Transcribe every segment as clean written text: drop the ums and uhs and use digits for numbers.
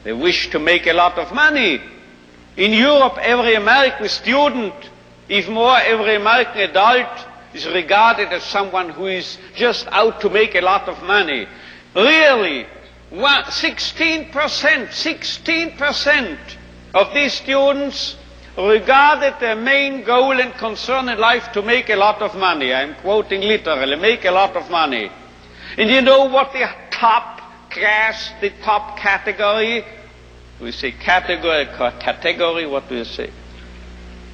They wish to make a lot of money. In Europe, every American student, even more every American adult, is regarded as someone who is just out to make a lot of money. Really, 16% of these students regarded their main goal and concern in life to make a lot of money. I'm quoting literally, make a lot of money. And you know what the top class, the top category, we say category, what do you say?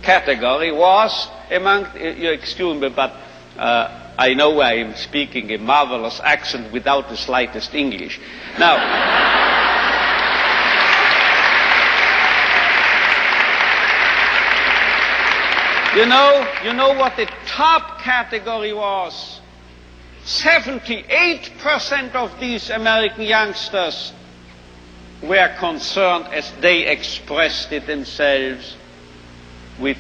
Category was among, you excuse me, but I know I am speaking a marvelous accent without the slightest English. Now, you know what the top category was? 78% of these American youngsters were concerned, as they expressed it themselves, with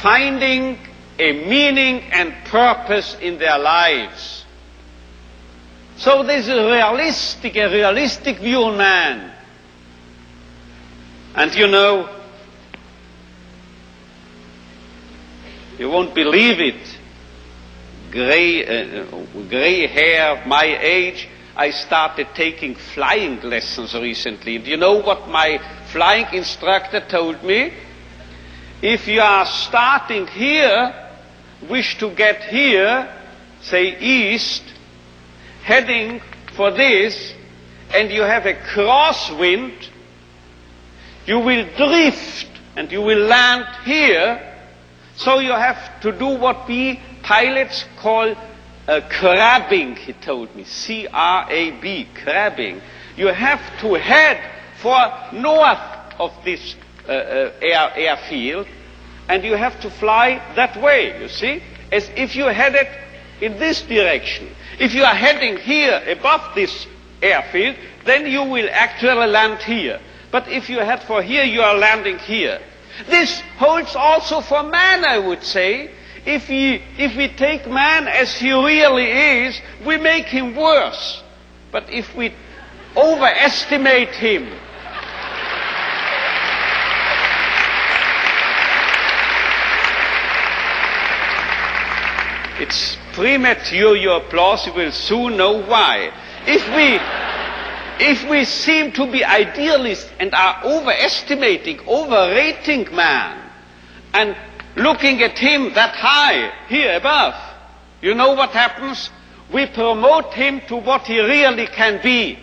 finding a meaning and purpose in their lives. So this is a realistic view on man. And you know, you won't believe it, gray hair, my age, I started taking flying lessons recently. Do you know what my flying instructor told me? If you are starting here, wish to get here, say east, heading for this, and you have a crosswind, you will drift and you will land here. So you have to do what we pilots call crabbing, he told me, C-R-A-B, crabbing. You have to head for north of this airfield, and you have to fly that way, you see, as if you headed in this direction. If you are heading here above this airfield, then you will actually land here. But if you head for here, you are landing here. This holds also for man, I would say. If we take man as he really is, we make him worse. But if we overestimate him, it's premature, your applause, you will soon know why. If we seem to be idealists and are overrating man, and looking at him that high, here above, you know what happens? We promote him to what he really can be.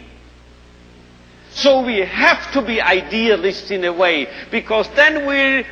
So we have to be idealists in a way, because then we'll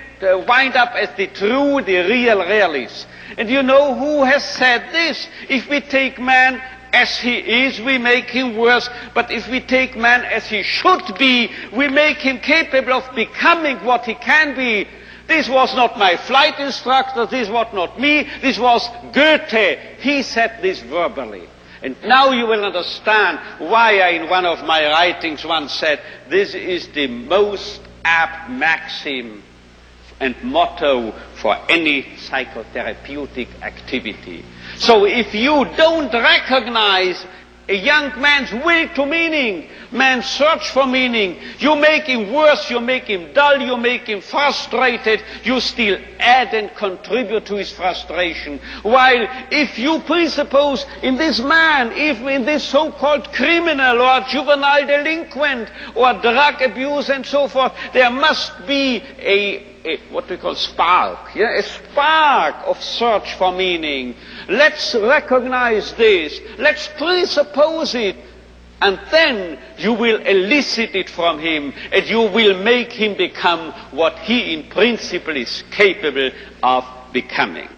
wind up as the real realists. And you know who has said this? If we take man as he is, we make him worse. But if we take man as he should be, we make him capable of becoming what he can be. This was not my flight instructor, this was not me, this was Goethe. He said this verbally. And now you will understand why I, in one of my writings, once said, this is the most apt maxim and motto for any psychotherapeutic activity. So if you don't recognize a young man's will to meaning, man's search for meaning, you make him worse, you make him dull, you make him frustrated, you still add and contribute to his frustration. While if you presuppose in this man, if in this so-called criminal or juvenile delinquent or drug abuse and so forth, there must be a what we call spark, a spark of search for meaning. Let's recognize this, let's presuppose it, and then you will elicit it from him, and you will make him become what he in principle is capable of becoming.